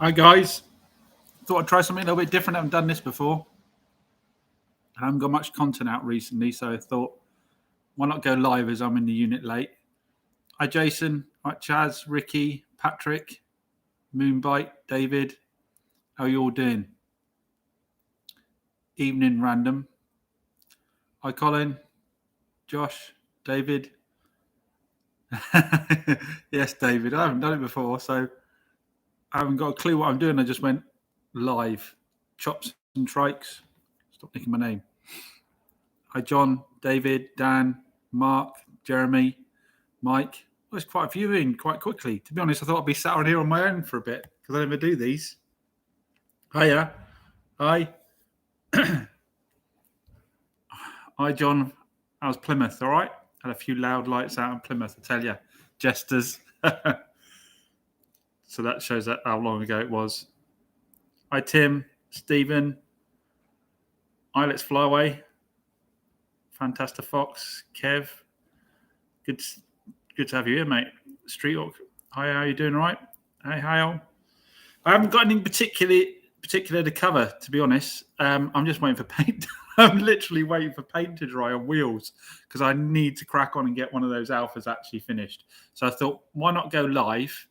Hi guys, thought I'd try something a little bit different. I haven't done this before. I haven't got much content out recently, so I thought, why not go live as I'm in the unit late? Hi Jason, hi Chaz, Ricky, Patrick, Moonbite, David. How are you all doing? Evening random. Hi Colin, Josh, David. Yes, David. I haven't done it before, so I haven't got a clue what I'm doing. I just went live. Chops and trikes. Stop nicking my name. Hi, John, David, Dan, Mark, Jeremy, Mike. Well, there's quite a few in quite quickly. To be honest, I thought I'd be sat on here on my own for a bit because I never do these. Hiya. Hi. Hi, John. How's Plymouth? All right? Had a few loud lights out in Plymouth, I tell you. Jesters. So that shows that how long ago it was. Hi, Tim, Stephen. Hi, Let's Fly Away. Fantastic Fox, Kev. Good to have you here, mate. Streethawk. Hi, how are you doing? All right? Hey, hi all. I haven't got anything particular to cover, to be honest. I'm just waiting for paint. I'm literally waiting for paint to dry on wheels because I need to crack on and get one of those alphas actually finished. So I thought, why not go live?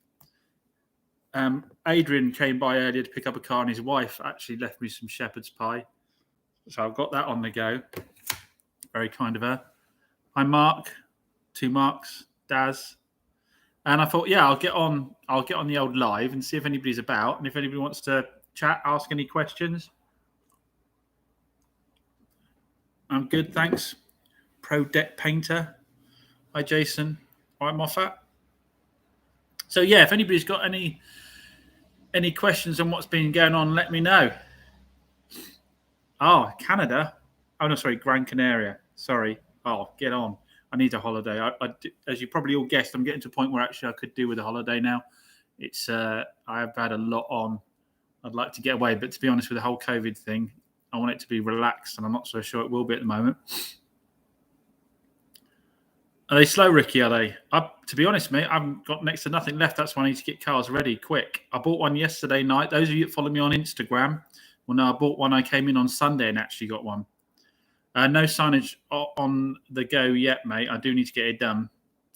Adrian came by earlier to pick up a car, and his wife actually left me some shepherd's pie. So I've got that on the go. Very kind of her. Hi, Mark. 2 Marks. Daz. And I thought, yeah, I'll get on the old live and see if anybody's about. And if anybody wants to chat, ask any questions. I'm good, thanks. Pro Deck Painter. Hi, Jason. All right, Moffat. So, yeah, if anybody's got any questions on what's been going on, let me know. Oh, Canada. Oh, no, sorry, Gran Canaria. Sorry. Oh, get on. I need a holiday. As you probably all guessed, I'm getting to a point where actually I could do with a holiday now. It's I have had a lot on. I'd like to get away, but to be honest, with the whole COVID thing, I want it to be relaxed, and I'm not so sure it will be at the moment. Are they slow, Ricky? Are they? To be honest, mate, I've got next to nothing left. That's why I need to get cars ready quick. I bought one yesterday night. Those of you that follow me on Instagram will know I bought one. I came in on Sunday and actually got one. No signage on the go yet, mate. I do need to get it done.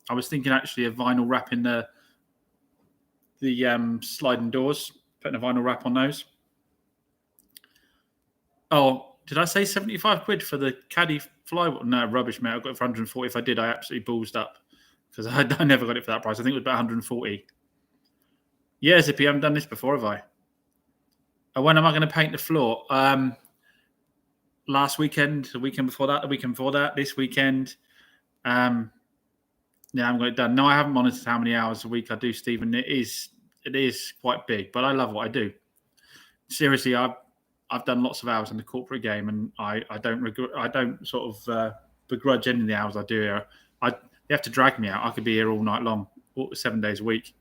I was thinking actually of vinyl wrapping the sliding doors, putting a vinyl wrap on those. Oh, did I say 75 quid for the Caddy fly? No, rubbish, mate. I got it for 140. If I did, I absolutely ballsed up because I never got it for that price. I think it was about 140. Yeah, Zippy, I haven't done this before, have I? When am I going to paint the floor? Last weekend, the weekend before that, this weekend. Yeah, I haven't got it done. No, I haven't monitored how many hours a week I do, Stephen. It is quite big, but I love what I do. Seriously, I've done lots of hours in the corporate game, and I don't sort of begrudge any of the hours I do here. You have to drag me out. I could be here all night long, 7 days a week.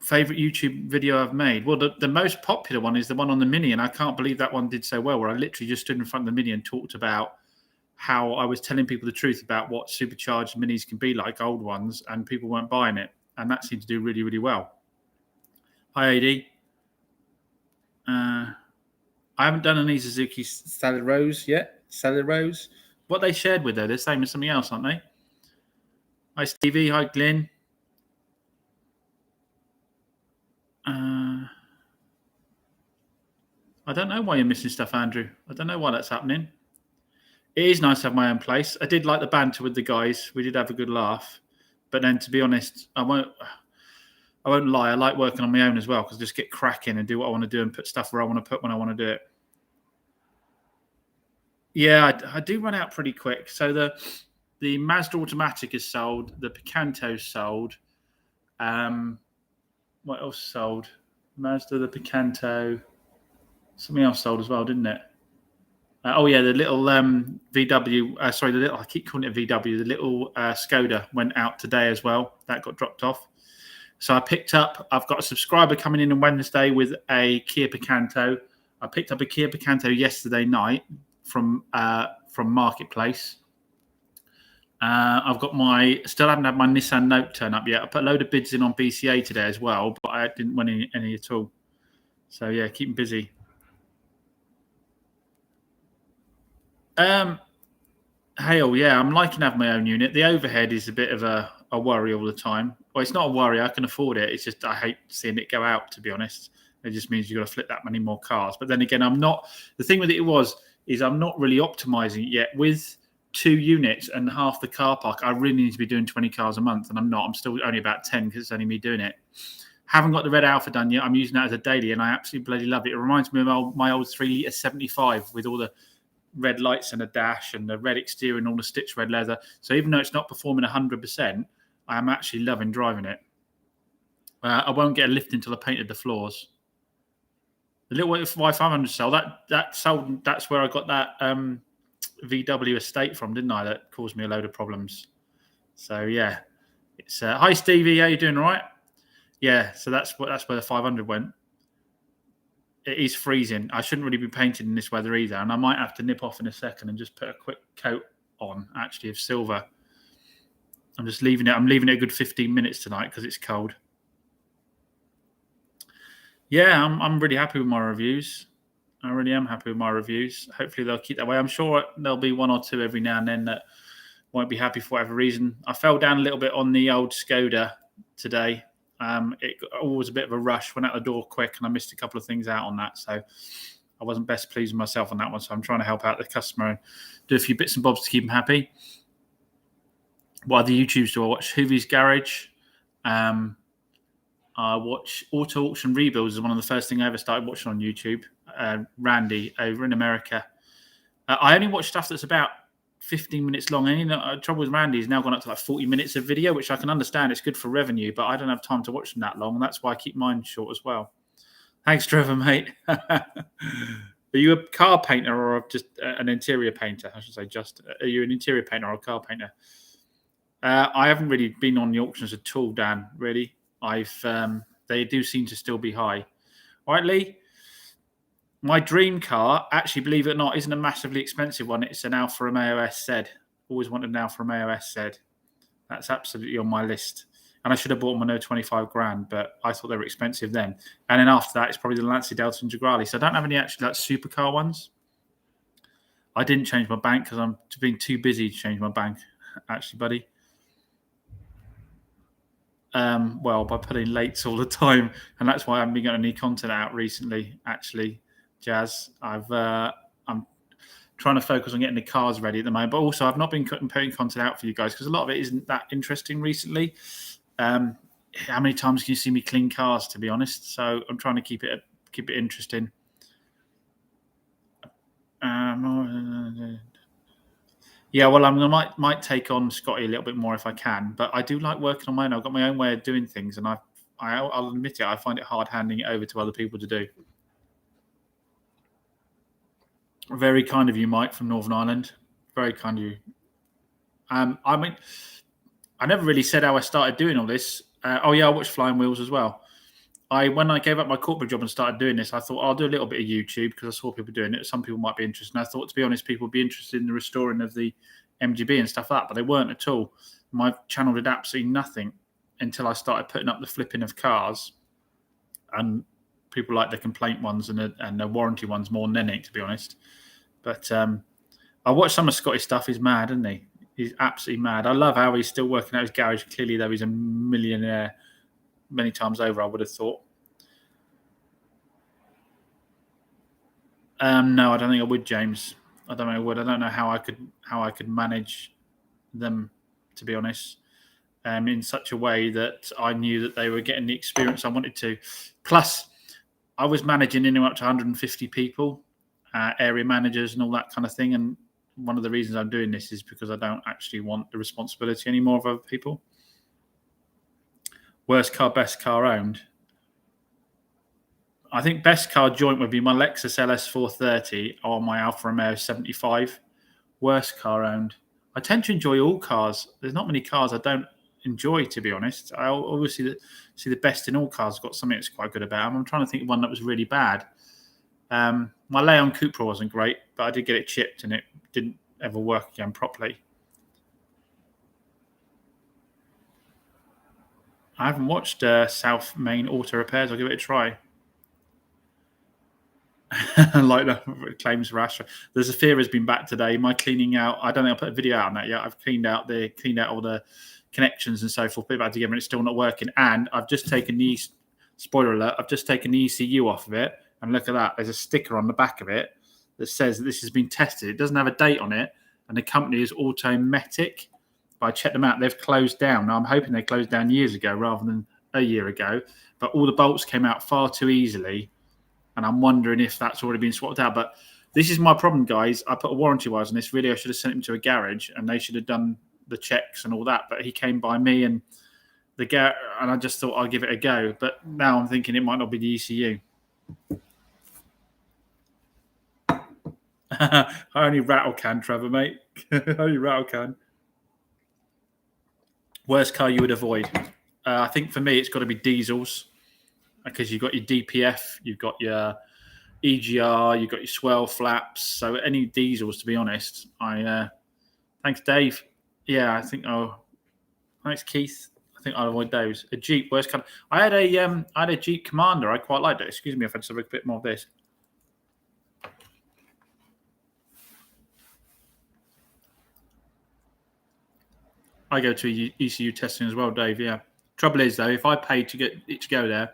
Favorite YouTube video I've made? Well, the most popular one is the one on the Mini, and I can't believe that one did so well, where I literally just stood in front of the Mini and talked about how I was telling people the truth about what supercharged Minis can be like, old ones, and people weren't buying it. And that seemed to do really, really well. Hi, AD. I haven't done any Suzuki Salad Rose yet. Salad Rose. What they shared with her, they're same as something else, aren't they? Hi, Stevie. Hi, Glenn. I don't know why you're missing stuff, Andrew. I don't know why that's happening. It is nice to have my own place. I did like the banter with the guys. We did have a good laugh. But then, to be honest, I won't lie. I like working on my own as well because I just get cracking and do what I want to do and put stuff where I want to put when I want to do it. Yeah, I do run out pretty quick. So the Mazda Automatic is sold. The Picanto's sold. What else sold? Mazda, the Picanto. Something else sold as well, didn't it? The little VW. I keep calling it VW. The little Skoda went out today as well. That got dropped off. So I've got a subscriber coming in on Wednesday with a Kia Picanto. I picked up a Kia Picanto yesterday night from Marketplace. I've got still haven't had my Nissan Note turn up yet. I put a load of bids in on BCA today as well, but I didn't win any at all. So yeah, keeping busy. Hail, yeah, I'm liking having my own unit. The overhead is a bit of a worry all the time. Well, it's not a worry. I can afford it. It's just I hate seeing it go out, to be honest. It just means you've got to flip that many more cars. But then again, I'm not. The thing with it is I'm not really optimizing it yet. With 2 units and half the car park, I really need to be doing 20 cars a month, and I'm not. I'm still only about 10 because it's only me doing it. Haven't got the red Alpha done yet. I'm using that as a daily, and I absolutely bloody love it. It reminds me of my old 3 litre 75 with all the red lights and a dash and the red exterior and all the stitched red leather. So even though it's not performing 100%, I am actually loving driving it. I won't get a lift until I painted the floors. The little Y500 cell that sold. That's where I got that VW estate from, didn't I? That caused me a load of problems. So yeah, it's hi Stevie, how you doing? All right? Yeah. So that's where the 500 went. It is freezing. I shouldn't really be painted in this weather either, and I might have to nip off in a second and just put a quick coat on, actually, of silver. I'm just leaving it. I'm leaving it a good 15 minutes tonight because it's cold. Yeah, I'm really happy with my reviews. I really am happy with my reviews. Hopefully they'll keep that way. I'm sure there'll be one or two every now and then that won't be happy for whatever reason. I fell down a little bit on the old Skoda today. It was a bit of a rush, went out the door quick, and I missed a couple of things out on that. So I wasn't best pleased with myself on that one. So I'm trying to help out the customer and do a few bits and bobs to keep him happy. What other YouTubes do I watch? Hoovy's Garage. I watch Auto Auction Rebuilds is one of the first things I ever started watching on YouTube. Randy over in America. I only watch stuff that's about 15 minutes long. And trouble with Randy is now gone up to like 40 minutes of video, which I can understand. It's good for revenue, but I don't have time to watch them that long. And that's why I keep mine short as well. Thanks, Trevor, mate. Are you a car painter or just an interior painter? I should say are you an interior painter or a car painter? I haven't really been on the auctions at all, Dan, really. They do seem to still be high. All right, Lee? My dream car, actually, believe it or not, isn't a massively expensive one. It's an Alfa Romeo SZ. Always wanted an Alfa Romeo SZ. That's absolutely on my list. And I should have bought them on 25 grand, but I thought they were expensive then. And then after that, it's probably the Lancia Delta and Jagrali. So I don't have any actually like supercar ones. I didn't change my bank because I'm being too busy to change my bank, actually, buddy. Well, by putting lates all the time, and that's why I haven't been getting any content out recently. Actually, Jazz, I'm trying to focus on getting the cars ready at the moment, but also I've not been putting content out for you guys because a lot of it isn't that interesting recently. How many times can you see me clean cars? To be honest, so I'm trying to keep it interesting. Yeah, well, I might take on Scotty a little bit more if I can, but I do like working on my own. I've got my own way of doing things, and I'll admit it, I find it hard handing it over to other people to do. Very kind of you, Mike, from Northern Ireland. Very kind of you. I mean, I never really said how I started doing all this. I watched Flying Wheels as well. When I gave up my corporate job and started doing this, I thought I'll do a little bit of YouTube because I saw people doing it. Some people might be interested. And I thought, to be honest, people would be interested in the restoring of the MGB and stuff like that, but they weren't at all. My channel did absolutely nothing until I started putting up the flipping of cars, and people like the complaint ones and the warranty ones more than anything, to be honest. But I watched some of Scotty's stuff. He's mad, isn't he? He's absolutely mad. I love how he's still working out his garage. Clearly, though, he's a millionaire many times over, I would have thought. No, I don't think I would, James. I don't know. I would. I don't know how I could manage them, to be honest, in such a way that I knew that they were getting the experience I wanted to. Plus, I was managing up to 150 people, area managers, and all that kind of thing. And one of the reasons I'm doing this is because I don't actually want the responsibility anymore of other people. Worst car, best car owned. I think best car joint would be my Lexus LS 430 or my Alfa Romeo 75. Worst car owned. I tend to enjoy all cars. There's not many cars I don't enjoy, to be honest. I always see the best in all cars. I've got something that's quite good about them. I'm trying to think of one that was really bad. My Leon Cupra wasn't great, but I did get it chipped and it didn't ever work again properly. I haven't watched South Main Auto Repairs. I'll give it a try. Like the claims for Astra. There's a fear has been back today. My cleaning out. I don't think I put a video out on that yet. I've cleaned out all the connections and so forth, put it back together, and it's still not working. And I've just taken the spoiler alert. I've just taken the ECU off of it, and look at that. There's a sticker on the back of it that says that this has been tested. It doesn't have a date on it, and the company is Automatic. But I checked them out. They've closed down. Now I'm hoping they closed down years ago rather than a year ago. But all the bolts came out far too easily. And I'm wondering if that's already been swapped out. But this is my problem, guys. I put a warranty wires on this video. I should have sent him to a garage, and they should have done the checks and all that. But he came by me and and I just thought I'll give it a go. But now I'm thinking it might not be the ECU. I only Rattle can, Trevor, mate. Only Rattle can. Worst car you would avoid? I think for me, it's got to be diesels. Because you've got your DPF, you've got your EGR, you've got your swell flaps. So any diesels, to be honest, thanks, Dave. Yeah, I think. Oh, thanks, Keith. I think I'll avoid those. A Jeep, worst kind. I had a Jeep Commander. I quite liked it. Excuse me if I just have a bit more of this. I go to ECU testing as well, Dave. Yeah. Trouble is though, if I paid to get it to go there,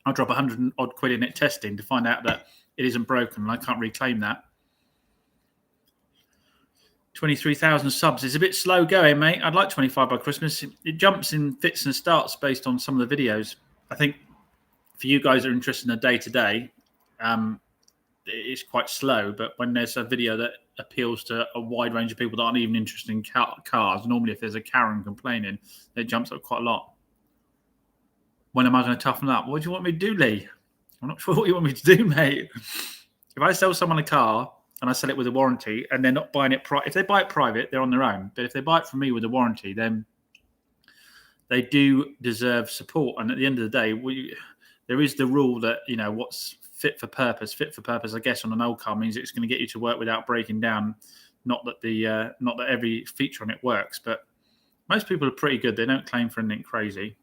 I'll drop 100 odd quid in it testing to find out that it isn't broken, and I can't reclaim that. 23,000 subs is a bit slow going, mate. I'd like 25 by Christmas. It jumps in fits and starts based on some of the videos. I think for you guys that are interested in the day-to-day, it's quite slow. But when there's a video that appeals to a wide range of people that aren't even interested in cars, normally if there's a Karen complaining, it jumps up quite a lot. When am I going to toughen up? What do you want me to do, Lee? I'm not sure what you want me to do, mate. If I sell someone a car and I sell it with a warranty and they're not buying it if they buy it private, they're on their own. But if they buy it from me with a warranty, then they do deserve support. And at the end of the day, there is the rule that, what's fit for purpose. Fit for purpose, I guess, on an old car means it's going to get you to work without breaking down. Not that every feature on it works, but most people are pretty good. They don't claim for anything crazy.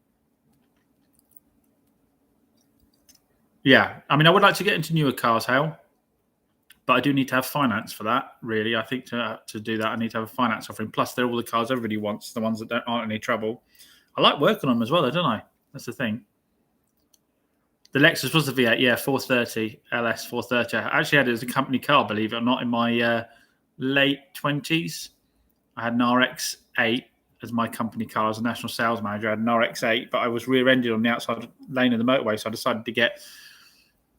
Yeah, I mean, I would like to get into newer cars, Hale, but I do need to have finance for that, really. I think to do that, I need to have a finance offering. Plus, they're all the cars everybody wants, the ones that aren't any trouble. I like working on them as well, though, don't I? That's the thing. The Lexus was the V8, yeah, 430, LS 430. I actually had it as a company car, believe it or not, in my late 20s. I had an RX-8 as my company car as a national sales manager. I had an RX-8, but I was rear-ended on the outside lane of the motorway, so I decided to get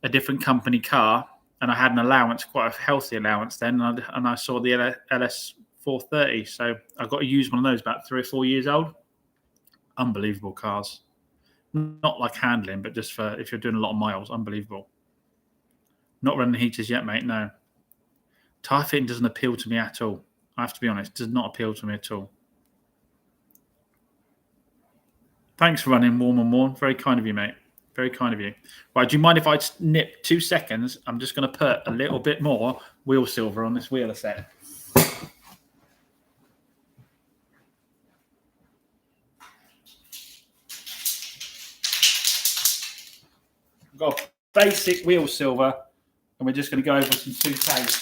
a different company car, and I had an allowance, quite a healthy allowance then, and I saw the LS 430, so I got to use one of those about 3 or 4 years old. Unbelievable cars. Not like handling, but just for if you're doing a lot of miles, unbelievable. Not running heaters yet, mate, no. Tyre fitting doesn't appeal to me at all. I have to be honest, it does not appeal to me at all. Thanks for running warm and warm. Very kind of you, mate. Very kind of you. Right, do you mind if I nip 2 seconds? I'm just going to put a little bit more wheel silver on this wheel set. We've got basic wheel silver, and we're just going to go over some toothpaste.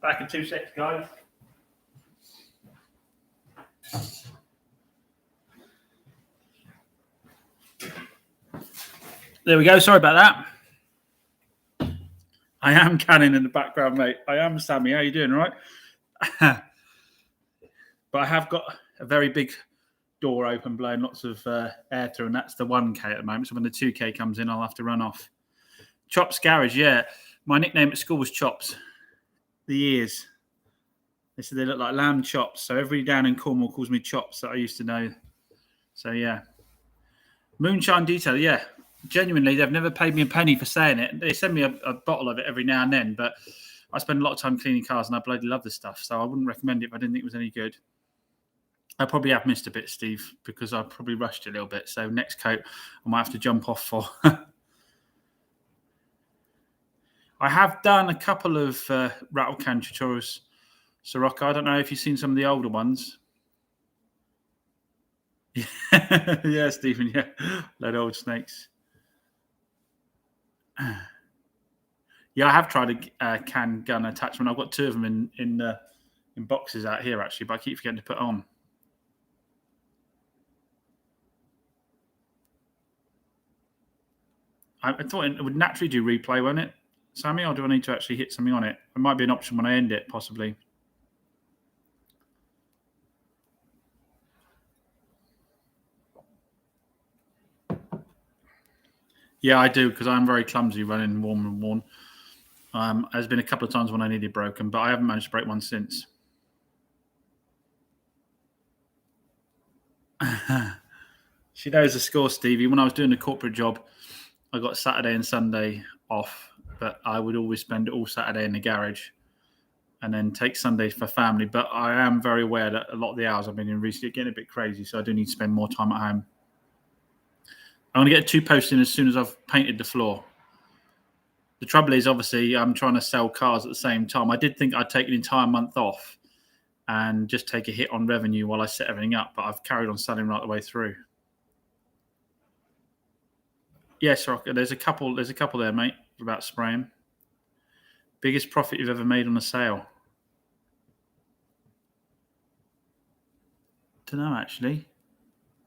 Back in 2 seconds, guys. There we go. Sorry about that. I am canning in the background, mate. I am Sammy. How you doing, all right? But I have got a very big door open, blowing lots of air through, and that's the 1K at the moment. So when the 2K comes in, I'll have to run off. Chops Garage, yeah. My nickname at school was Chops. The ears. They said they look like lamb chops. So everybody down in Cornwall calls me Chops that I used to know. So yeah. Moonshine Detail, yeah. Genuinely, they've never paid me a penny for saying it. They send me a bottle of it every now and then, but I spend a lot of time cleaning cars and I bloody love this stuff. So I wouldn't recommend it if I didn't think it was any good. I probably have missed a bit, Steve, because I probably rushed it a little bit. So next coat, I might have to jump off for. I have done a couple of rattle can tutorials, Sirocco. I don't know if you've seen some of the older ones. Yeah, Stephen, yeah. Load of old snakes. Yeah, I have tried a can gun attachment. I've got 2 of them in boxes out here, actually, but I keep forgetting to put on. I thought it would naturally do replay, won't it, Sammy? Or do I need to actually hit something on it? It might be an option when I end it, possibly. Yeah, I do, because I'm very clumsy running warm and worn. There's been a couple of times when I needed broken, but I haven't managed to break one since. She knows the score, Stevie. When I was doing the corporate job, I got Saturday and Sunday off, but I would always spend all Saturday in the garage and then take Sundays for family. But I am very aware that a lot of the hours I've been in recently are getting a bit crazy, so I do need to spend more time at home. I'm going to get 2 posts in as soon as I've painted the floor. The trouble is, obviously, I'm trying to sell cars at the same time. I did think I'd take an entire month off and just take a hit on revenue while I set everything up, but I've carried on selling right the way through. Yes, Rocker. There's a couple there, mate, about spraying. Biggest profit you've ever made on a sale? Don't know, actually.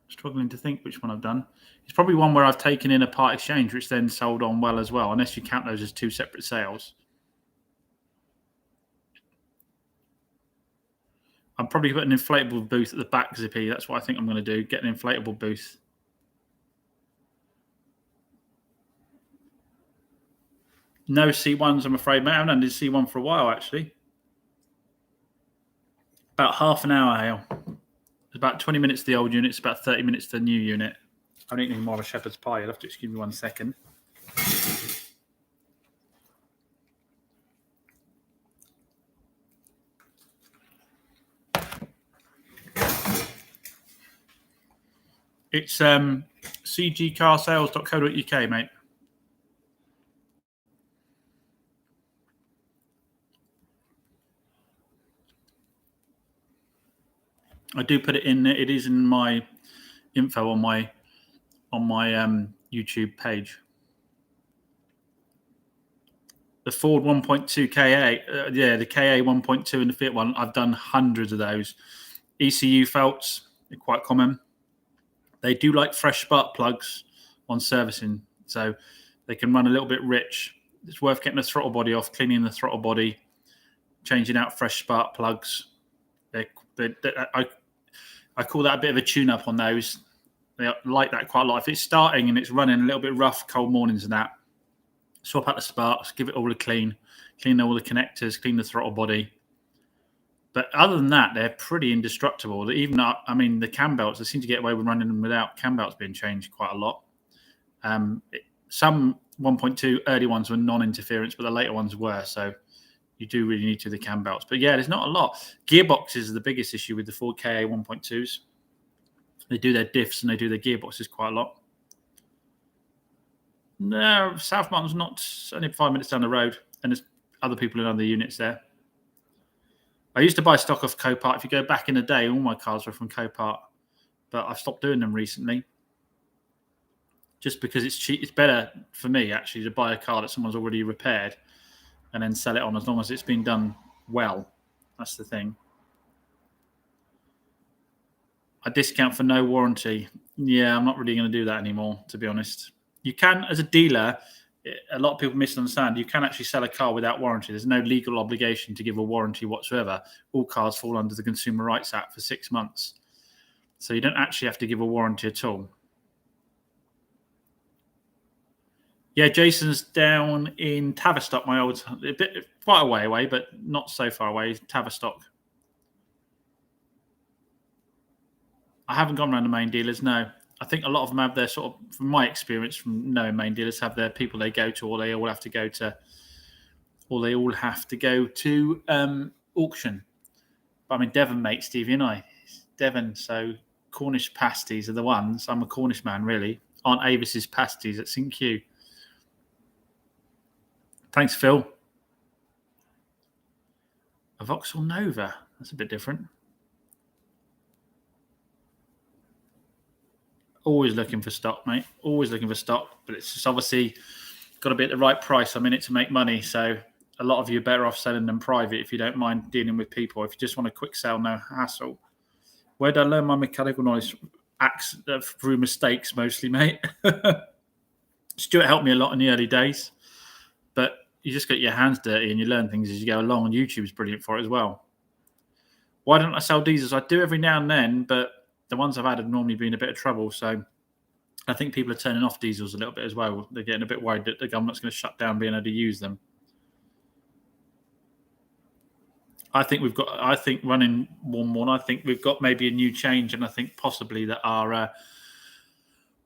Struggling to think which one I've done. It's probably one where I've taken in a part exchange, which then sold on well as well, unless you count those as 2 separate sales. I'm probably putting an inflatable booth at the back, Zippy. That's what I think I'm going to do. Get an inflatable booth. No C1s, I'm afraid, mate. I haven't done this C1 for a while, actually. About half an hour, Hale. It's about 20 minutes to the old unit. It's about 30 minutes to the new unit. I don't need more of a shepherd's pie. You'll have to excuse me 1 second. It's cgcarsales.co.uk, mate. I do put it in. It is in my info on my YouTube page. The Ford 1.2 KA, the KA 1.2 and the Fiat one. I've done hundreds of those. ECU felts are quite common. They do like fresh spark plugs on servicing, so they can run a little bit rich. It's worth getting the throttle body off, cleaning the throttle body, changing out fresh spark plugs. I call that a bit of a tune-up on those. They like that quite a lot. If it's starting and it's running a little bit rough, cold mornings and that, swap out the sparks, give it all a clean all the connectors, clean the throttle body. But other than that, they're pretty indestructible. Even, the cam belts, they seem to get away with running them without cam belts being changed quite a lot. Some 1.2 early ones were non-interference, but the later ones were. So you do really need to the cam belts. But yeah, there's not a lot. Gearboxes are the biggest issue with the Ford KA 1.2s. They do their diffs and they do their gearboxes quite a lot. No, South Martin's not, only 5 minutes down the road, and there's other people in other units there. I used to buy stock off Copart. If you go back in the day, all my cars were from Copart, but I've stopped doing them recently. Just because it's cheap. It's better for me, actually, to buy a car that someone's already repaired and then sell it on, as long as it's been done well. That's the thing. A discount for no warranty. Yeah, I'm not really going to do that anymore, to be honest. You can, as a dealer, a lot of people misunderstand. You can actually sell a car without warranty. There's no legal obligation to give a warranty whatsoever. All cars fall under the Consumer Rights Act for 6 months. So you don't actually have to give a warranty at all. Yeah, Jason's down in Tavistock, my old, a bit quite a way away, but not so far away. Tavistock. I haven't gone around the main dealers. No, I think a lot of them have their sort of, from my experience, from knowing main dealers, have their people they go to, or they all have to go to, auction. But I'm in Devon, mate, Stevie and I. Devon, so Cornish pasties are the ones. I'm a Cornish man, really. Aunt Avis's pasties at St. Q. Thanks, Phil. A Vauxhall Nova. That's a bit different. Always looking for stock, mate. Always looking for stock. But it's just obviously got to be at the right price. I'm in it to make money. So a lot of you are better off selling them private if you don't mind dealing with people. If you just want a quick sale, no hassle. Where did I learn my mechanical knowledge? Through mistakes mostly, mate. Stuart helped me a lot in the early days. But you just get your hands dirty and you learn things as you go along. And YouTube's brilliant for it as well. Why don't I sell diesels? I do every now and then, but the ones I've had have normally been a bit of trouble. So I think people are turning off diesels a little bit as well. They're getting a bit worried that the government's going to shut down being able to use them. I think running one, I think we've got maybe a new change, and I think possibly that our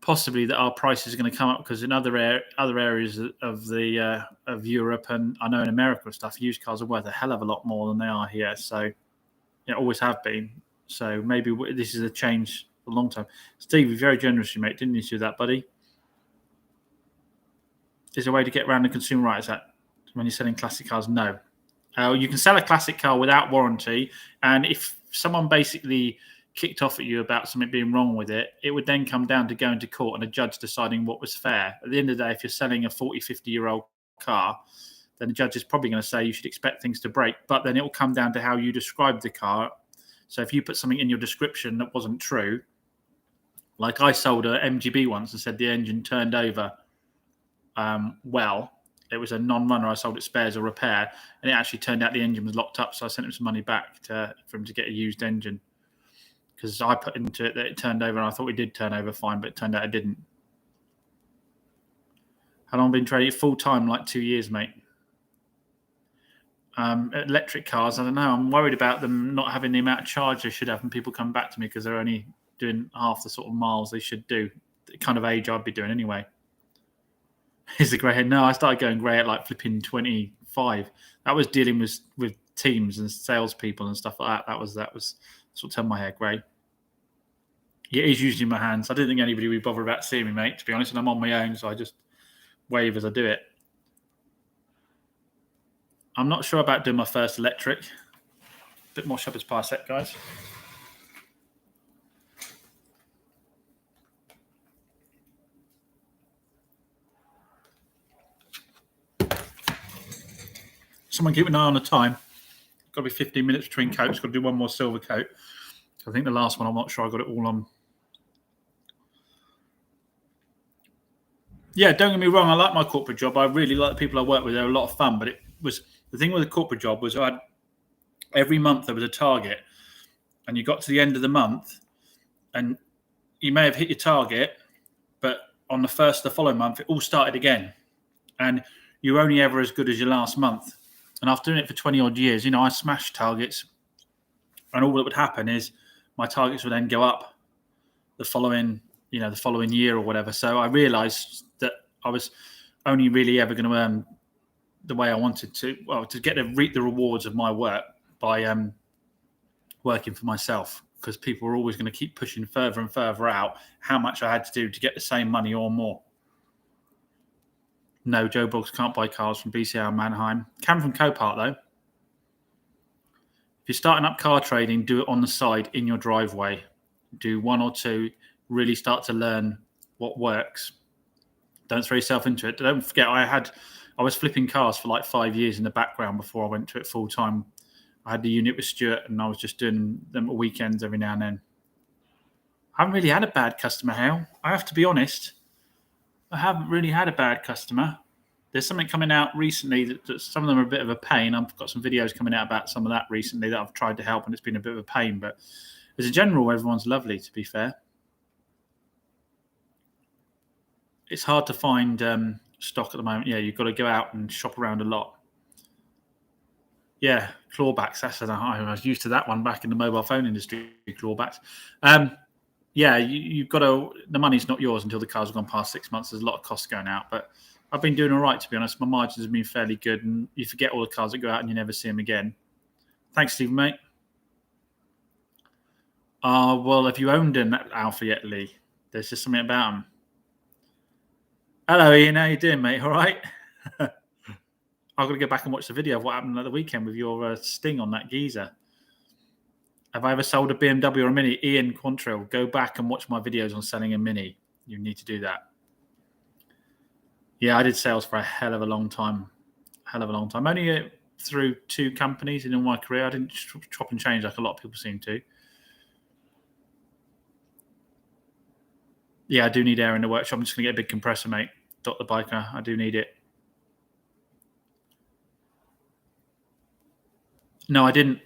prices are going to come up, because in other areas of Europe, and I know in America and stuff, used cars are worth a hell of a lot more than they are here. So it always have been. So maybe this is a change for a long time. Steve, you're very generous, mate. Didn't you do that, buddy? Is there a way to get around the Consumer Rights Act when you're selling classic cars? No. You can sell a classic car without warranty, and if someone basically kicked off at you about something being wrong with it, it would then come down to going to court and a judge deciding what was fair. At the end of the day, if you're selling a 40, 50-year-old car, then the judge is probably going to say you should expect things to break, but then it will come down to how you describe the car. So if you put something in your description that wasn't true, like I sold a MGB once and said the engine turned over well, it was a non-runner. I sold it spares or repair, and it actually turned out the engine was locked up. So I sent him some money back for him to get a used engine, because I put into it that it turned over, and I thought it did turn over fine, but it turned out it didn't. How long have I been trading? Full time, like 2 years, mate. Electric cars, I don't know. I'm worried about them not having the amount of charge they should have, and people come back to me because they're only doing half the sort of miles they should do. The kind of age I'd be doing anyway. Is a grey head? No, I started going grey at like flipping 25. That was dealing with teams and salespeople and stuff like that. That's what turned my hair grey. Yeah, it is usually my hands. I didn't think anybody would bother about seeing me, mate, to be honest. And I'm on my own, so I just wave as I do it. I'm not sure about doing my first electric. A bit more shepherd's pie set, guys. Someone keep an eye on the time. Got to be 15 minutes between coats. Got to do one more silver coat. I think the last one, I'm not sure I got it all on. Yeah, don't get me wrong. I like my corporate job. I really like the people I work with. They're a lot of fun. But it was the thing with the corporate job was every month there was a target, and you got to the end of the month, and you may have hit your target, but on the following month, it all started again, and you're only ever as good as your last month. And after doing it for 20 odd years, I smashed targets, and all that would happen is my targets would then go up the following year or whatever. So I realized that I was only really ever going to earn the way I wanted to, to get to reap the rewards of my work by working for myself, because people were always going to keep pushing further and further out how much I had to do to get the same money or more. No, Joe Boggs can't buy cars from BCR Mannheim. Can from Copart, though. If you're starting up car trading, do it on the side in your driveway. Do one or two, really start to learn what works. Don't throw yourself into it. Don't forget, I was flipping cars for like 5 years in the background before I went to it full time. I had the unit with Stuart, and I was just doing them at weekends every now and then. I haven't really had a bad customer, Hale. I have to be honest. I haven't really had a bad customer. There's something coming out recently that some of them are a bit of a pain. I've got some videos coming out about some of that recently that I've tried to help, and it's been a bit of a pain. But as a general, everyone's lovely, to be fair. It's hard to find stock at the moment. Yeah, you've got to go out and shop around a lot. Yeah, clawbacks. I was used to that one back in the mobile phone industry, clawbacks. Yeah, you've got to. The money's not yours until the cars have gone past 6 months. There's a lot of costs going out, but I've been doing all right, to be honest. My margins have been fairly good, and you forget all the cars that go out and you never see them again. Thanks, Stephen, mate. Well, have you owned an Alpha yet, Lee? There's just something about them. Hello, Ian. How you doing, mate? All right? I've got to go back and watch the video of what happened at the weekend with your sting on that geezer. Have I ever sold a BMW or a Mini? Ian Quantrill, go back and watch my videos on selling a Mini. You need to do that. Yeah, I did sales for a hell of a long time. Only through 2 companies in all my career. I didn't chop and change like a lot of people seem to. Yeah, I do need air in the workshop. I'm just going to get a big compressor, mate. Dot the biker. I do need it. No, I didn't.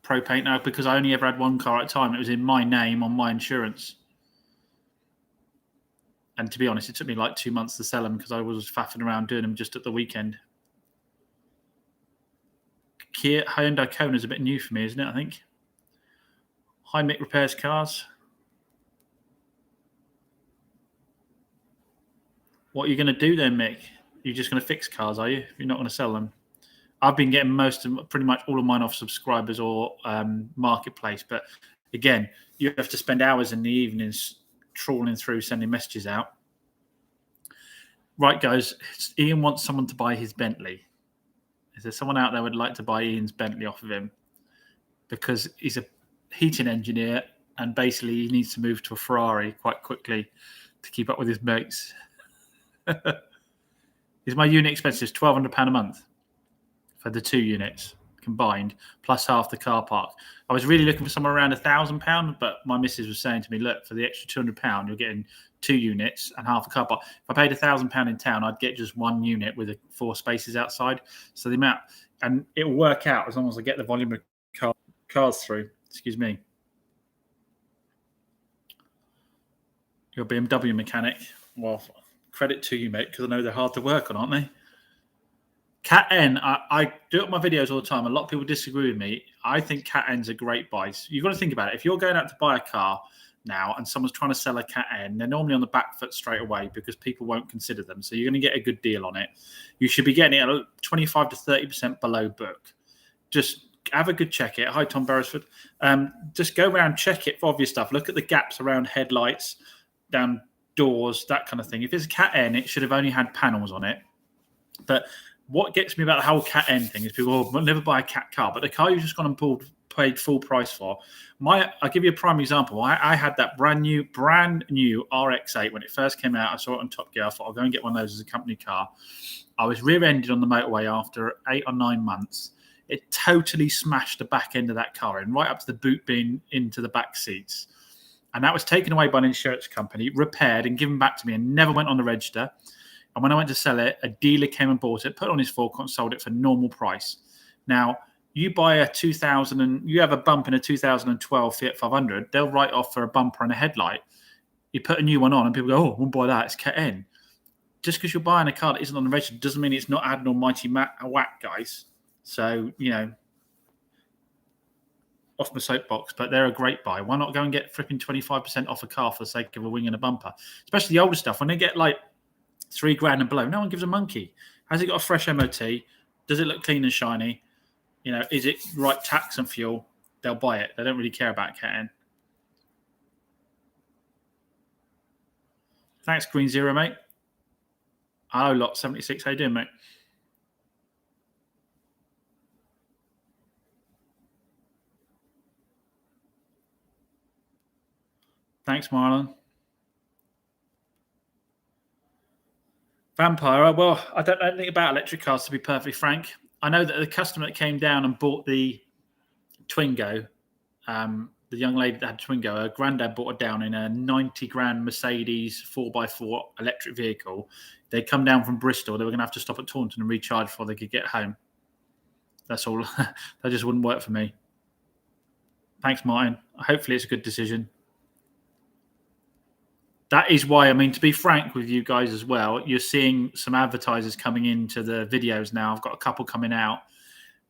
Pro-paint now because I only ever had one car at a time. It was in my name on my insurance. And to be honest, it took me like 2 months to sell them because I was faffing around doing them just at the weekend. Kia Hyundai Kona is a bit new for me, isn't it? I think. Hi, Mick repairs cars. What are you going to do then, Mick? You're just going to fix cars, are you? You're not going to sell them. I've been getting pretty much all of mine off subscribers or marketplace. But again, you have to spend hours in the evenings trawling through, sending messages out. Right, guys. Ian wants someone to buy his Bentley. Is there someone out there who would like to buy Ian's Bentley off of him? Because he's a heating engineer and basically he needs to move to a Ferrari quite quickly to keep up with his mates. Is my unit expenses £1,200 a month for the 2 units combined, plus half the car park? I was really looking for somewhere around £1,000, but my missus was saying to me, look, for the extra £200, you're getting 2 units and half a car park. If I paid £1,000 in town, I'd get just 1 unit with 4 spaces outside. So the amount, and it will work out as long as I get the volume of cars through. Excuse me. You're a BMW mechanic. Well, credit to you, mate, because I know they're hard to work on, aren't they? Cat N, I do it on my videos all the time. A lot of people disagree with me. I think Cat N's a great buy. You've got to think about it. If you're going out to buy a car now and someone's trying to sell a Cat N, they're normally on the back foot straight away because people won't consider them. So you're going to get a good deal on it. You should be getting it at 25 to 30% below book. Just have a good check it. Hi, Tom Beresford. Just go around, check it for obvious stuff. Look at the gaps around headlights, down doors, that kind of thing. If it's a Cat N, it should have only had panels on it. But what gets me about the whole Cat N thing is people will never buy a Cat car, but the car you've just gone and paid full price for. I'll give you a prime example. I had that brand new RX-8 when it first came out. I saw it on Top Gear. I thought I'll go and get one of those as a company car. I was rear-ended on the motorway after 8 or 9 months. It totally smashed the back end of that car in, right up to the boot being into the back seats. And that was taken away by an insurance company, repaired and given back to me and never went on the register. And when I went to sell it, a dealer came and bought it, put it on his forecourt and sold it for normal price. Now, you buy a 2000 and you have a bump in a 2012 Fiat 500, they'll write off for a bumper and a headlight. You put a new one on and people go, oh, I won't buy that. It's Cat N. Just because you're buying a car that isn't on the register doesn't mean it's not adding almighty whack, guys. So, off my soapbox, but they're a great buy. Why not go and get flipping 25% off a car for the sake of a wing and a bumper? Especially the older stuff. When they get like $3,000 and below, no one gives a monkey. Has it got a fresh MOT? Does it look clean and shiny? Is it right tax and fuel? They'll buy it. They don't really care about Cat N. Thanks, Green Zero, mate. Hello, Lot 76. How you doing, mate? Thanks, Marlon. Vampire. Well, I don't know anything about electric cars, to be perfectly frank. I know that the customer that came down and bought the Twingo, the young lady that had Twingo, her granddad bought her down in a 90 grand Mercedes 4x4 electric vehicle. They'd come down from Bristol. They were going to have to stop at Taunton and recharge before they could get home. That's all. That just wouldn't work for me. Thanks, Martin. Hopefully it's a good decision. That is why, I mean, to be frank with you guys as well, you're seeing some advertisers coming into the videos now. I've got a couple coming out,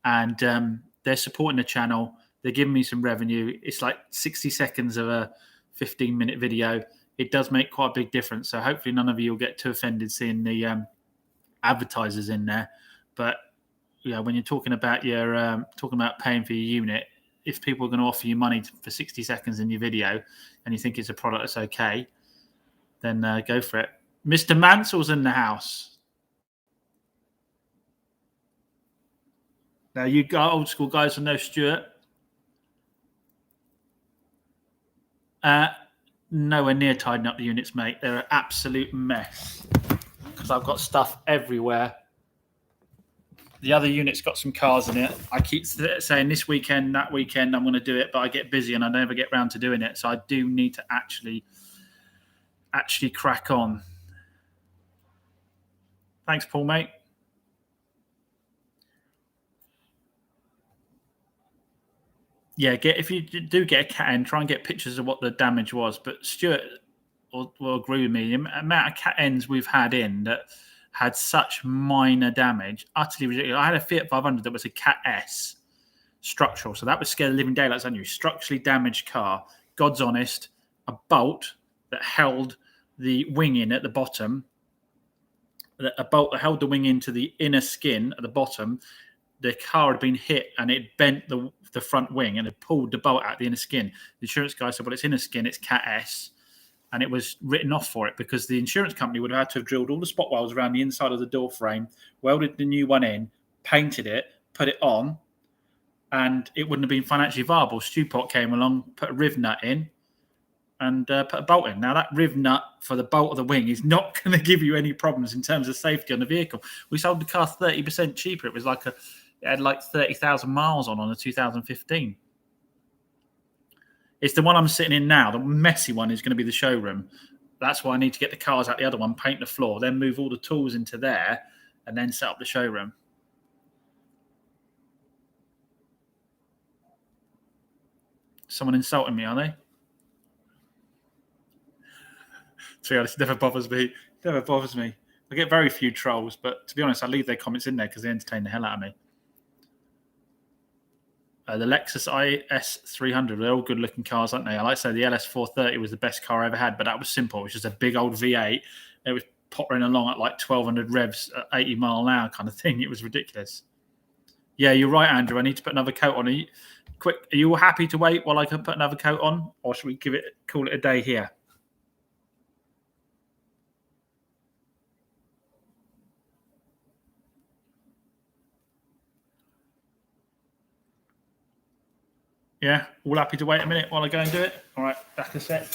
and they're supporting the channel. They're giving me some revenue. It's like 60 seconds of a 15-minute video. It does make quite a big difference. So hopefully none of you will get too offended seeing the advertisers in there. But when you're talking about paying for your unit, if people are going to offer you money for 60 seconds in your video, and you think it's a product that's okay, then go for it. Mr. Mansell's in the house. Now, you got old school guys will know Stuart. Nowhere near tidying up the units, mate. They're an absolute mess because I've got stuff everywhere. The other unit's got some cars in it. I keep saying this weekend, that weekend, I'm going to do it, but I get busy and I never get round to doing it. So I do need to actually crack on. Thanks, Paul, mate. Yeah, if you do get a cat in, try and get pictures of what the damage was. But Stuart will agree with me. The amount of cat ends we've had in that had such minor damage, utterly ridiculous. I had a Fiat 500 that was a Cat S structural, so that would scare the living daylights out of you. Structurally damaged car, God's honest, a bolt that held the wing in at the bottom, a bolt that held the wing into the inner skin at the bottom. The car had been hit and it bent the front wing and it pulled the bolt out the inner skin. The insurance guy said, well, it's inner skin, it's Cat S. And it was written off for it because the insurance company would have had to have drilled all the spot welds around the inside of the door frame, welded the new one in, painted it, put it on, and it wouldn't have been financially viable. Stewpot came along, put a riv nut in, and put a bolt in. Now, that riv nut for the bolt of the wing is not going to give you any problems in terms of safety on the vehicle. We sold the car 30% cheaper. It was it had like 30,000 miles on a 2015. It's the one I'm sitting in now. The messy one is going to be the showroom. That's why I need to get the cars out the other one, paint the floor, then move all the tools into there, and then set up the showroom. Someone insulting me, are they? To be honest, it never bothers me. Never bothers me. I get very few trolls, but to be honest, I leave their comments in there because they entertain the hell out of me. The Lexus IS 300, they're all good-looking cars, aren't they? I like to say the LS 430 was the best car I ever had, but that was simple. It was just a big old V8. It was pottering along at like 1,200 revs at 80 mile an hour kind of thing. It was ridiculous. Yeah, you're right, Andrew. I need to put another coat on. Are you all happy to wait while I can put another coat on, or should we call it a day here? Yeah, all happy to wait a minute while I go and do it? All right, back a sec.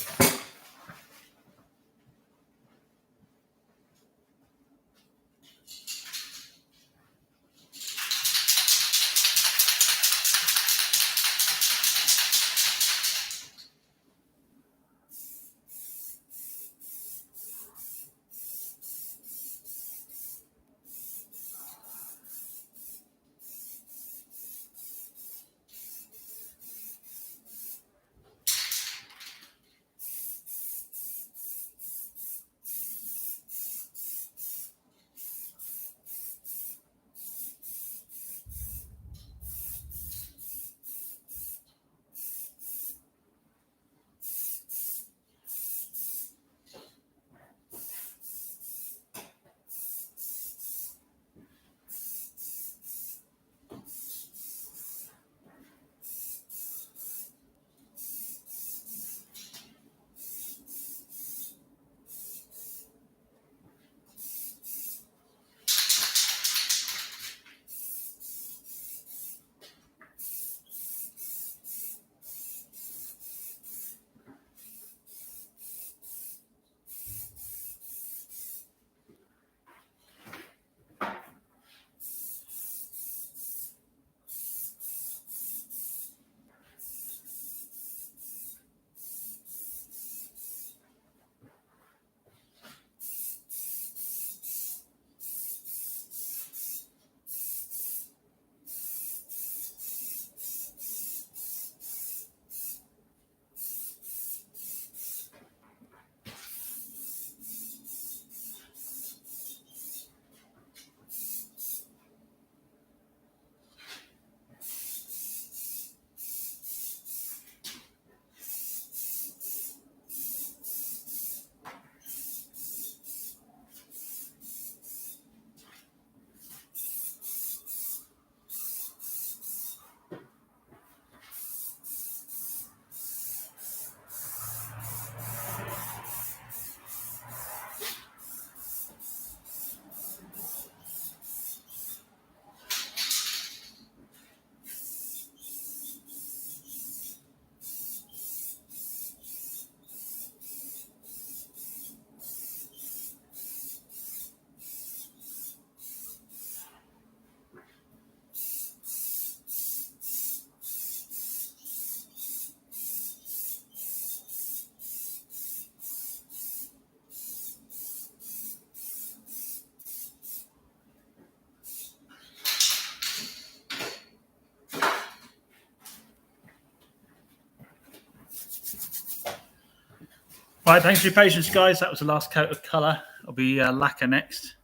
Right, thanks for your patience, guys. That was the last coat of colour. It'll be lacquer next.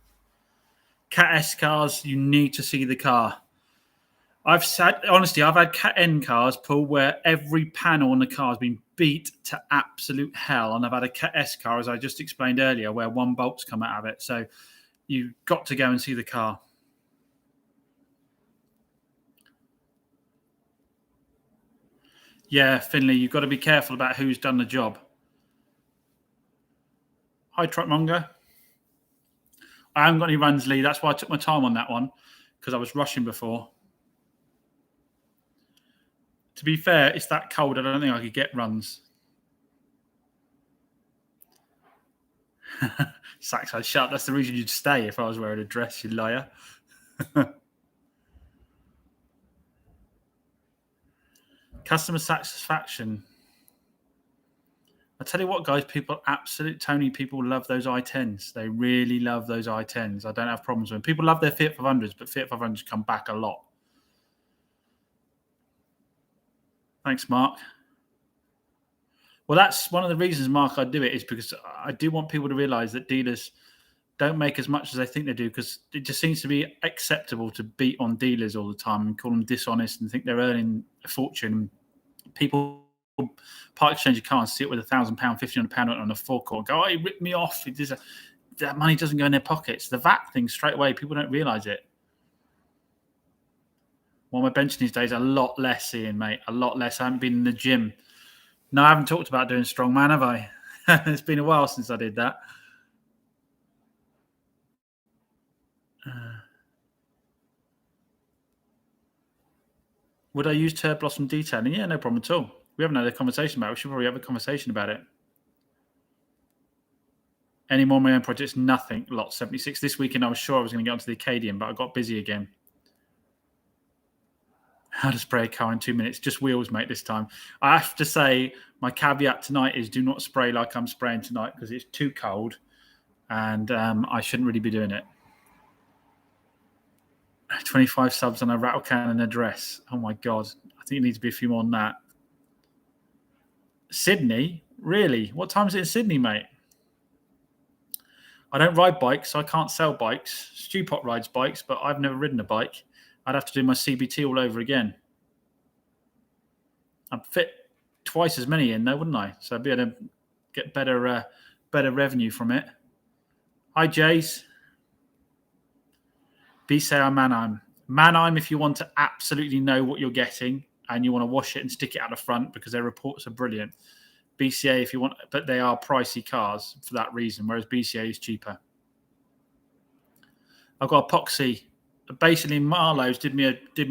Cat S cars, you need to see the car. I've had Cat N cars, Paul, where every panel on the car has been beat to absolute hell. And I've had a Cat S car, as I just explained earlier, where one bolt's come out of it. So you've got to go and see the car. Yeah, Finley, you've got to be careful about who's done the job. Hi, Truckmonger. I haven't got any runs, Lee. That's why I took my time on that one, because I was rushing before. To be fair, it's that cold. I don't think I could get runs. Sacks, I'd shut. That's the reason you'd stay if I was wearing a dress, you liar. Customer satisfaction. I tell you what, guys, people love those i10s. They really love those i10s. I don't have problems with them. People love their Fiat 500s, but Fiat 500s come back a lot. Thanks, Mark. Well, that's one of the reasons, Mark, I do it, is because I do want people to realise that dealers don't make as much as they think they do, because it just seems to be acceptable to beat on dealers all the time and call them dishonest and think they're earning a fortune. People part exchange a car and see it with £1,000, £1,500 on a forecourt and go, oh, he ripped me off. That money doesn't go in their pockets. The VAT thing straight away, people don't realise it. Well, my benching these days a lot less, Ian, mate. A lot less. I haven't been in the gym. No, I haven't talked about doing strongman, have I? It's been a while since I did that. Would I use Turb Blossom detailing? Yeah, no problem at all. We haven't had a conversation about it. We should probably have a conversation about it. Any more of my own projects? Nothing. Lot 76. This weekend, I was sure I was going to get onto the Acadian, but I got busy again. How to spray a car in 2 minutes? Just wheels, mate, this time. I have to say, my caveat tonight is do not spray like I'm spraying tonight, because it's too cold and I shouldn't really be doing it. 25 subs on a rattle can and a dress. Oh, my God. I think it needs to be a few more than that. Sydney? Really? What time is it in Sydney, mate? I don't ride bikes, so I can't sell bikes. Stewpot rides bikes, but I've never ridden a bike. I'd have to do my CBT all over again. I'd fit twice as many in, though, wouldn't I? So I'd be able to get better revenue from it. Hi, Jace. BCA Mannheim. Mannheim, if you want to absolutely know what you're getting and you want to wash it and stick it out the front, because their reports are brilliant. BCA, if you want, but they are pricey cars for that reason, whereas BCA is cheaper. I've got epoxy. Basically, Marlowe's did me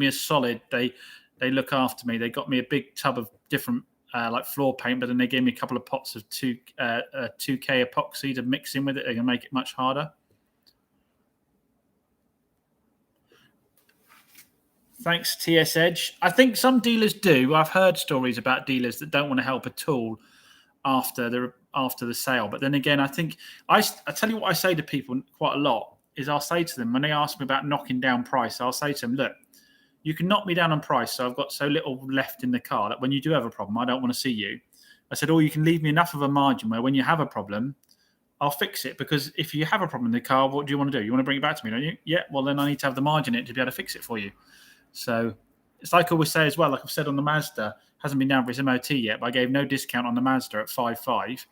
a solid. They look after me. They got me a big tub of different like floor paint, but then they gave me a couple of pots of 2K epoxy to mix in with it. They're going to make it much harder. Thanks, TS Edge. I think some dealers do. I've heard stories about dealers that don't want to help at all after the sale. But then again, I think I tell you what I say to people quite a lot is I'll say to them when they ask me about knocking down price, I'll say to them, look, you can knock me down on price, so I've got so little left in the car that when you do have a problem, I don't want to see you. I said, or you can leave me enough of a margin where when you have a problem, I'll fix it. Because if you have a problem in the car, what do you want to do? You want to bring it back to me, don't you? Yeah, well, then I need to have the margin in it to be able to fix it for you. So it's like I always say as well, like I've said on the Mazda, hasn't been down for its MOT yet, but I gave no discount on the Mazda at 5.5.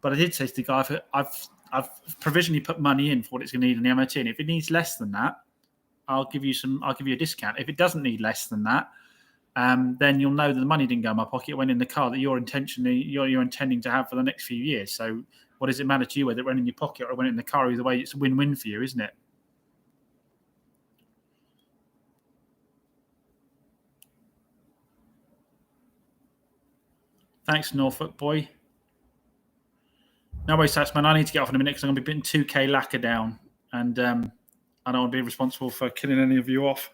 But I did say to the guy, I've provisionally put money in for what it's going to need in the MOT. And if it needs less than that, I'll give you a discount. If it doesn't need less than that, then you'll know that the money didn't go in my pocket. It went in the car that you're intending to have for the next few years. So what does it matter to you whether it went in your pocket or it went in the car? Either way, it's a win-win for you, isn't it? Thanks, Norfolk boy. No way, Satsman. I need to get off in a minute because I'm going to be putting 2K lacquer down. And I don't want to be responsible for killing any of you off.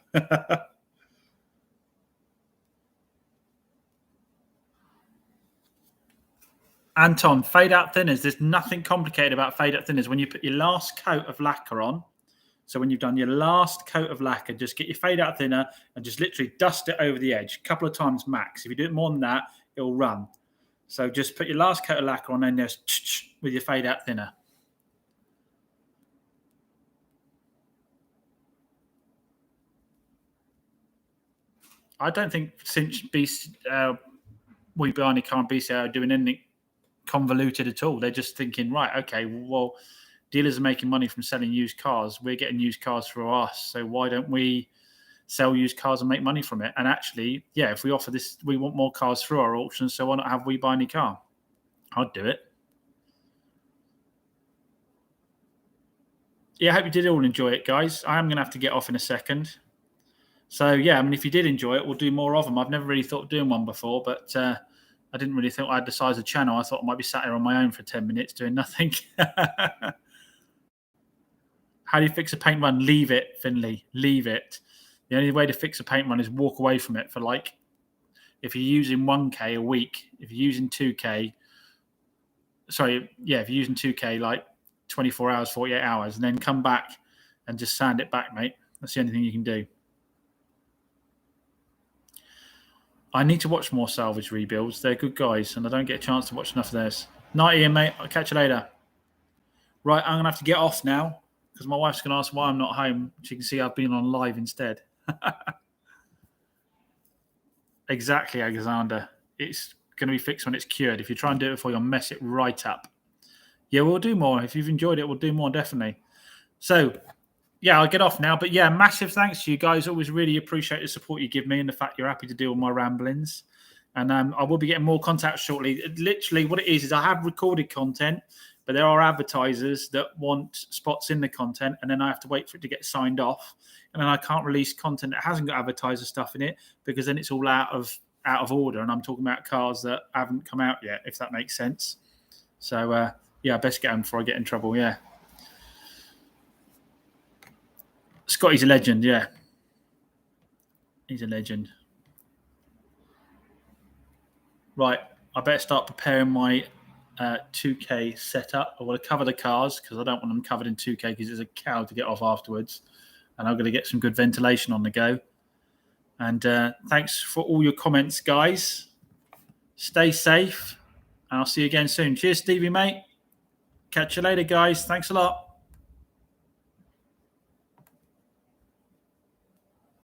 Anton, fade out thinners. There's nothing complicated about fade out thinners. When you put your last coat of lacquer on, so when you've done your last coat of lacquer, just get your fade out thinner and just literally dust it over the edge a couple of times max. If you do it more than that, it'll run. So just put your last coat of lacquer on, then just with your fade out thinner. I don't think since We Buy Any Car and BCA are doing anything convoluted at all. They're just thinking, right, okay, well, dealers are making money from selling used cars. We're getting used cars through us. So why don't we sell used cars and make money from it? And actually, yeah, if we offer this, we want more cars through our auctions. So why not have We Buy Any Car? I'd do it. Yeah, I hope you did all enjoy it, guys. I am going to have to get off in a second. So, yeah, I mean, if you did enjoy it, we'll do more of them. I've never really thought of doing one before, but I didn't really think I had the size of channel. I thought I might be sat here on my own for 10 minutes doing nothing. How do you fix a paint run? Leave it, Finley. Leave it. The only way to fix a paint run is walk away from it for if you're using 1K a week, if you're using 2K, if you're using 2K, 24 hours, 48 hours, and then come back and just sand it back, mate. That's the only thing you can do. I need to watch more salvage rebuilds. They're good guys, and I don't get a chance to watch enough of theirs. Night, Ian, mate. I'll catch you later. Right, I'm going to have to get off now because my wife's going to ask why I'm not home. She can see I've been on live instead. Exactly, Alexander. It's going to be fixed when it's cured. If you try and do it before, you'll mess it right up. Yeah, we'll do more. If you've enjoyed it, we'll do more, definitely. So, yeah, I'll get off now. But, yeah, massive thanks to you guys. Always really appreciate the support you give me and the fact you're happy to do all my ramblings. And I will be getting more contact shortly. Literally, what it is I have recorded content, but there are advertisers that want spots in the content, and then I have to wait for it to get signed off. And then I can't release content that hasn't got advertiser stuff in it because then it's all out of order. And I'm talking about cars that haven't come out yet, if that makes sense. So, yeah, I best get home before I get in trouble, yeah. Scotty's a legend, yeah. He's a legend. Right, I better start preparing my 2K setup. I want to cover the cars because I don't want them covered in 2K because it's a cow to get off afterwards. And I'm going to get some good ventilation on the go. And thanks for all your comments, guys. Stay safe, and I'll see you again soon. Cheers, Stevie, mate. Catch you later, guys. Thanks a lot.